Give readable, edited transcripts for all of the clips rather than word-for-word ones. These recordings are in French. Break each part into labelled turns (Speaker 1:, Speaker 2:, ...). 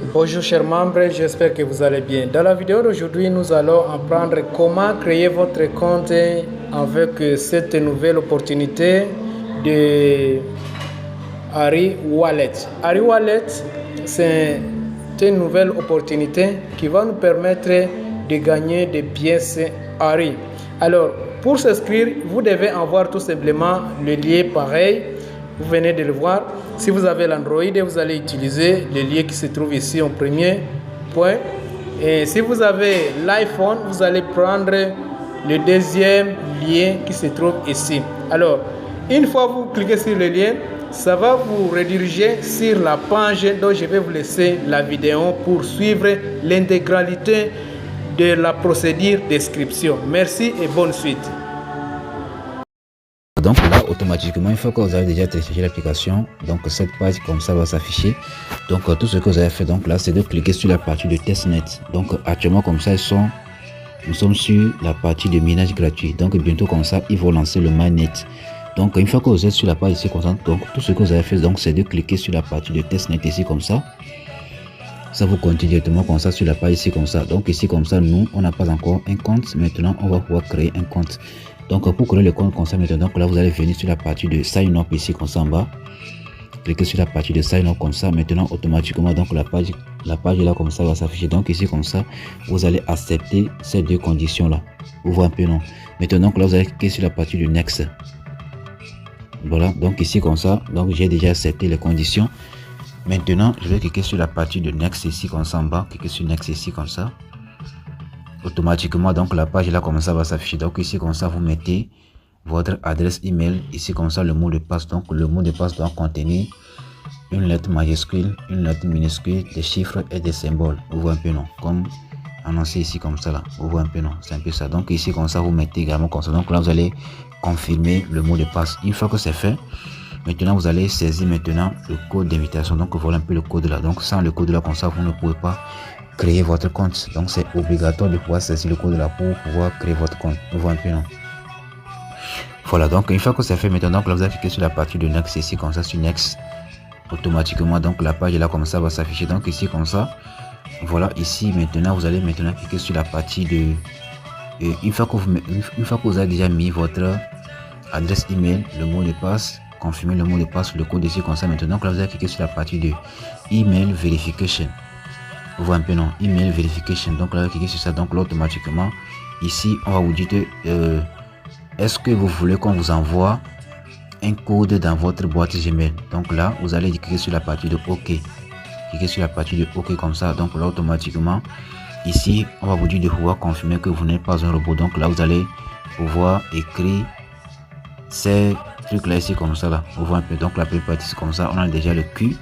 Speaker 1: Bonjour chers membres, j'espère que vous allez bien. Dans la vidéo d'aujourd'hui, nous allons apprendre comment créer votre compte avec cette nouvelle opportunité de Ari Wallet. Ari Wallet, c'est une nouvelle opportunité qui va nous permettre de gagner des pièces Ari. Alors, pour s'inscrire, vous devez avoir tout simplement le lien pareil. Vous venez de le voir. Si vous avez l'Android, vous allez utiliser le lien qui se trouve ici en premier point. Et si vous avez l'iPhone, vous allez prendre le deuxième lien qui se trouve ici. Alors, une fois que vous cliquez sur le lien, ça va vous rediriger sur la page dont je vais vous laisser la vidéo pour suivre l'intégralité de la procédure d'inscription. Merci et bonne suite.
Speaker 2: Donc là, automatiquement, une fois que vous avez déjà téléchargé l'application, donc cette page comme ça va s'afficher. Donc tout ce que vous avez fait, donc là, c'est de cliquer sur la partie de testnet. Donc actuellement, comme ça, nous sommes sur la partie de minage gratuit. Donc bientôt comme ça, ils vont lancer le mainnet. Donc une fois que vous êtes sur la page ici comme ça, donc tout ce que vous avez fait, donc c'est de cliquer sur la partie de testnet ici comme ça. Ça vous continue directement comme ça sur la page ici comme ça. Donc ici comme ça, nous, on n'a pas encore un compte. Maintenant, on va pouvoir créer un compte. Donc pour créer le compte comme ça maintenant, donc là vous allez venir sur la partie de sign up ici comme ça en bas. Cliquez sur la partie de sign up comme ça. Maintenant automatiquement donc la page là comme ça va s'afficher. Donc ici comme ça, vous allez accepter ces deux conditions là. Vous voyez un peu non. Maintenant donc là vous allez cliquer sur la partie de next. Voilà, donc ici comme ça, donc j'ai déjà accepté les conditions. Maintenant je vais cliquer sur la partie de next ici comme ça en bas. Cliquez sur next ici comme ça. Automatiquement donc la page là comme ça va s'afficher. Donc ici comme ça vous mettez votre adresse email ici comme ça, le mot de passe. Donc le mot de passe doit contenir une lettre majuscule, une lettre minuscule, des chiffres et des symboles. Vous voyez un peu non, comme annoncé ici comme ça là. Vous voyez un peu non, c'est un peu ça. Donc ici comme ça vous mettez également comme ça. Donc là vous allez confirmer le mot de passe. Une fois que c'est fait, maintenant vous allez saisir maintenant le code d'invitation. Donc voilà un peu le code là. Donc sans le code là comme ça vous ne pouvez pas créer votre compte. Donc c'est obligatoire de pouvoir saisir le code là pour pouvoir créer votre compte. Vous voyez un peu non. Voilà, donc une fois que c'est fait maintenant, donc là vous allez cliquer sur la partie de next ici comme ça sur next. Automatiquement donc la page là comme ça va s'afficher. Donc ici comme ça, voilà, ici maintenant vous allez maintenant cliquer sur la partie de une fois que vous avez déjà mis votre adresse email, le mot de passe, confirmer le mot de passe, le code ici comme ça maintenant, donc là vous allez cliquer sur la partie de email verification. Vous voyez un peu non, email verification. Donc là cliquez sur ça. Donc là automatiquement ici on va vous dire est-ce que vous voulez qu'on vous envoie un code dans votre boîte Gmail. Donc là vous allez cliquer sur la partie de OK. Cliquez sur la partie de OK comme ça. Donc là automatiquement ici on va vous dire de pouvoir confirmer que vous n'êtes pas un robot. Donc là vous allez pouvoir écrire ces trucs là ici comme ça là. Vous voyez un peu. Donc la première partie c'est comme ça. On a déjà le Q.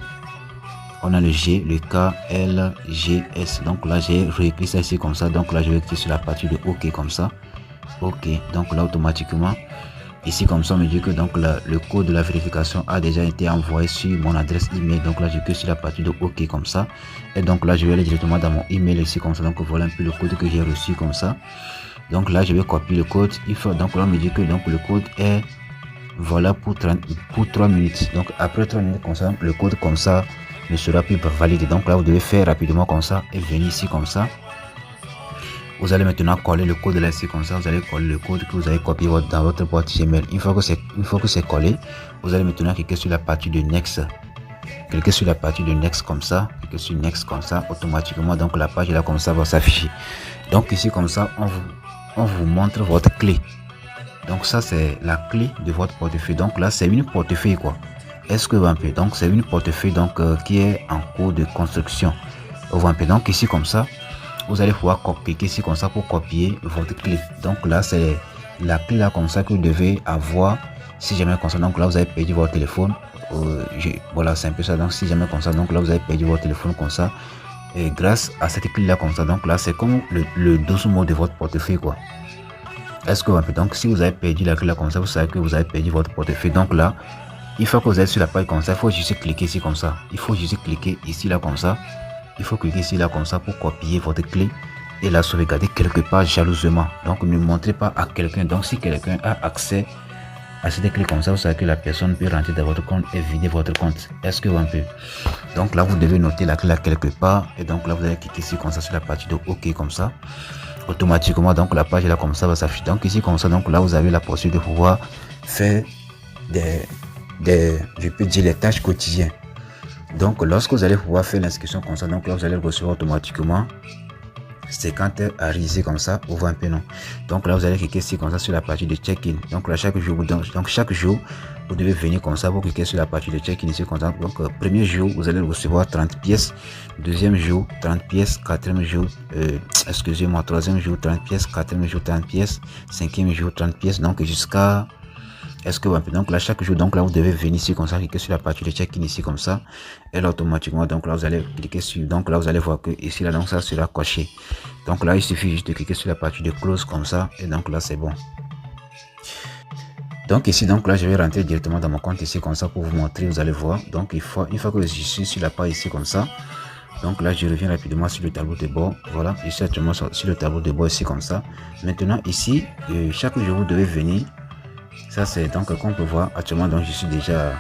Speaker 2: On a le G, le K, L, G, S. Donc là, j'ai réécrit ça ici comme ça. Donc là, je vais cliquer sur la partie de OK comme ça. OK. Donc là, automatiquement, ici comme ça, on me dit que donc le code de la vérification a déjà été envoyé sur mon adresse email. Donc là, je clique sur la partie de OK comme ça. Et donc là, je vais aller directement dans mon email ici comme ça. Donc voilà un peu le code que j'ai reçu comme ça. Donc là, je vais copier le code. Donc là, on me dit que donc le code est voilà pour 3 minutes. Donc après 3 minutes comme ça, le code comme ça ne sera plus validé. Donc là vous devez faire rapidement comme ça et venir ici comme ça. Vous allez maintenant coller le code là ici comme ça. Vous allez coller le code que vous avez copié dans votre boîte Gmail. Une fois que c'est collé, vous allez maintenant cliquer sur la partie de next. Cliquez sur la partie de next comme ça. Cliquez sur next comme ça. Automatiquement donc la page là comme ça va s'afficher. Donc ici comme ça on vous montre votre clé. Donc ça c'est la clé de votre portefeuille. Donc là c'est une portefeuille quoi. Est-ce que vous voyez un peu, donc c'est une portefeuille donc qui est en cours de construction. Vous voyez un peu, donc ici comme ça vous allez pouvoir cliquer ici comme ça pour copier votre clé. Donc là c'est la clé là comme ça que vous devez avoir si jamais comme ça. Donc là vous avez perdu votre téléphone, voilà c'est un peu ça. Donc si jamais comme ça, donc là vous avez perdu votre téléphone comme ça, et grâce à cette clé là comme ça, donc là c'est comme le 12 mots de votre portefeuille quoi. Est-ce que vous voyez un peu, donc si vous avez perdu la clé là comme ça, vous savez que vous avez perdu votre portefeuille. Donc là une fois que vous êtes sur la page comme ça, il faut juste cliquer ici comme ça. Il faut juste cliquer ici là comme ça. Il faut cliquer ici là comme ça pour copier votre clé et la sauvegarder quelque part jalousement. Donc ne montrez pas à quelqu'un. Donc si quelqu'un a accès à cette clé comme ça, vous savez que la personne peut rentrer dans votre compte et vider votre compte. Est-ce que vous peut? Donc là, vous devez noter la clé là quelque part. Et donc là, vous allez cliquer ici comme ça sur la partie de OK comme ça. Automatiquement, donc la page là comme ça va s'afficher. Donc ici comme ça, donc là, vous avez la possibilité de pouvoir faire je peux dire les tâches quotidiennes. Donc lorsque vous allez pouvoir faire l'inscription comme ça, donc là, vous allez recevoir automatiquement 50 heures à réaliser comme ça, ou 20 peu non. Donc là, vous allez cliquer ici comme ça sur la partie de check-in. Donc là, chaque jour, vous devez venir comme ça, vous cliquez sur la partie de check-in ici comme ça. Donc premier jour, vous allez recevoir 30 pièces. Deuxième jour, 30 pièces. Quatrième jour, excusez-moi, troisième jour, 30 pièces. Quatrième jour, 30 pièces. Cinquième jour, 30 pièces. Donc jusqu'à... Est-ce que donc là chaque jour, donc là vous devez venir ici comme ça, cliquer sur la partie de check-in ici comme ça, et là automatiquement donc là vous allez cliquer sur, donc là vous allez voir que ici là donc ça sera coché. Donc là il suffit juste de cliquer sur la partie de close comme ça, et donc là c'est bon. Donc ici donc là je vais rentrer directement dans mon compte ici comme ça pour vous montrer, vous allez voir. Donc une fois que je suis sur la page ici comme ça, donc là je reviens rapidement sur le tableau de bord. Voilà, je suis actuellement sur le tableau de bord ici comme ça. Maintenant ici chaque jour vous devez venir. Ça c'est donc comme on peut voir actuellement, donc je suis déjà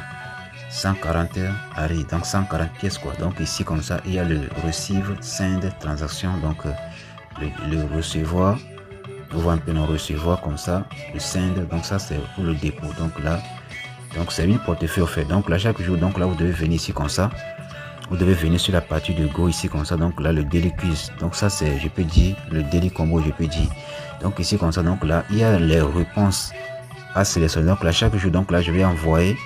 Speaker 2: 140 heures à donc 140 pièces quoi. Donc ici comme ça il y a le receive, send, transaction, donc le recevoir, on voit un peu non recevoir comme ça, le send, donc ça c'est pour le dépôt. Donc là, donc c'est une portefeuille fait. Donc là chaque jour, donc là vous devez venir ici comme ça, vous devez venir sur la partie de go ici comme ça. Donc là le daily quiz, donc ça c'est, je peux dire le daily combo, je peux dire. Donc ici comme ça, donc là il y a les réponses à sélectionner. Donc là chaque jour, donc là je vais envoyer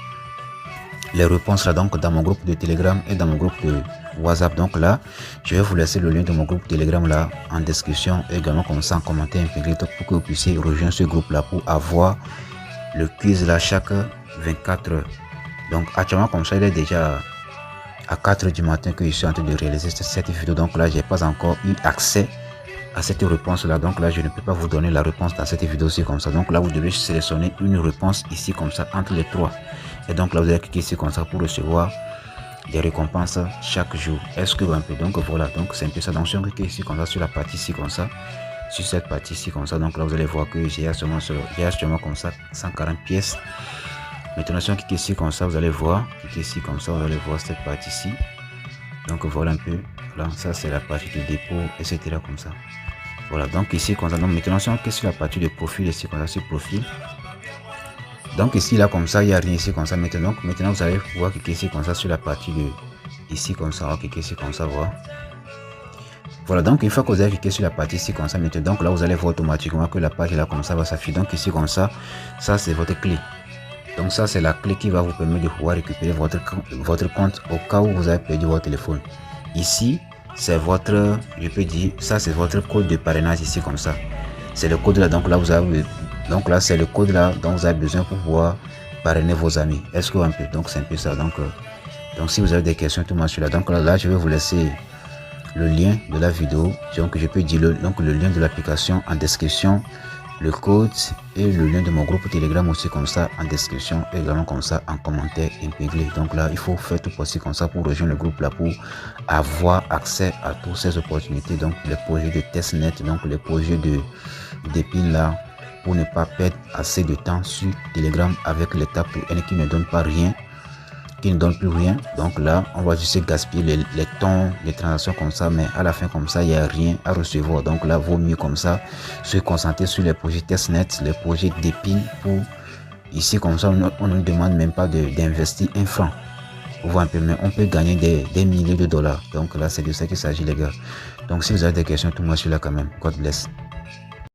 Speaker 2: les réponses là donc dans mon groupe de Telegram et dans mon groupe de WhatsApp. Donc là je vais vous laisser le lien de mon groupe Telegram là en description, et également comme ça en commentaire intégré pour que vous puissiez rejoindre ce groupe là pour avoir le quiz là chaque 24 heures. Donc actuellement comme ça il est déjà à 4 heures du matin que je suis en train de réaliser cette vidéo. Donc là j'ai pas encore eu accès à cette réponse là, donc là je ne peux pas vous donner la réponse dans cette vidéo aussi comme ça. Donc là vous devez sélectionner une réponse ici comme ça entre les trois, et donc là vous allez cliquer ici comme ça pour recevoir des récompenses chaque jour. Est-ce que vous un peu, donc voilà, donc c'est un peu ça. Donc si on clique ici comme ça sur la partie ici comme ça, sur cette partie ici comme ça, donc là vous allez voir que j'ai actuellement comme ça 140 pièces. Maintenant si on clique ici comme ça, vous allez voir, cliquez ici comme ça, vous allez voir cette partie ici. Donc voilà un peu, là ça c'est la partie de dépôt, etc. comme ça. Voilà, donc ici comme ça, donc maintenant si on clique sur la partie de profil ici comme ça, sur profil, donc ici là comme ça il n'y a rien ici comme ça. Maintenant vous allez pouvoir cliquer ici comme ça sur la partie de ici comme ça, on va cliquer ici comme ça, voilà. Donc une fois que vous avez cliqué sur la partie ici comme ça, maintenant donc là vous allez voir automatiquement que la page là comme ça va s'afficher. Donc ici comme ça, ça c'est votre clé. Donc ça c'est la clé qui va vous permettre de pouvoir récupérer votre compte au cas où vous avez perdu votre téléphone. Ici c'est votre, je peux dire, ça c'est votre code de parrainage ici comme ça. C'est le code là, donc là vous avez, donc là c'est le code là dont vous avez besoin pour pouvoir parrainer vos amis. Est-ce que un peu, donc c'est un peu ça. Donc si vous avez des questions tout là, donc là je vais vous laisser le lien de la vidéo, donc je peux dire le lien de l'application en description, le code et le lien de mon groupe Telegram aussi comme ça en description, et également comme ça en commentaire intégré. Donc là il faut faire tout possible comme ça pour rejoindre le groupe là, pour avoir accès à toutes ces opportunités, donc les projets de testnet, donc les projets de pins là, pour ne pas perdre assez de temps sur Telegram avec les tables qui ne donnent pas rien, qui ne donne plus rien. Donc là on va juste gaspiller les temps, les transactions comme ça, mais à la fin comme ça il n'y a rien à recevoir. Donc là vaut mieux comme ça se concentrer sur les projets testnet, les projets d'épines, pour ici comme ça on ne demande même pas d'investir un franc. Vous voyez un peu, mais on peut gagner des milliers de dollars. Donc là c'est de ça qu'il s'agit les gars. Donc si vous avez des questions, tout moi je suis là quand même. God bless.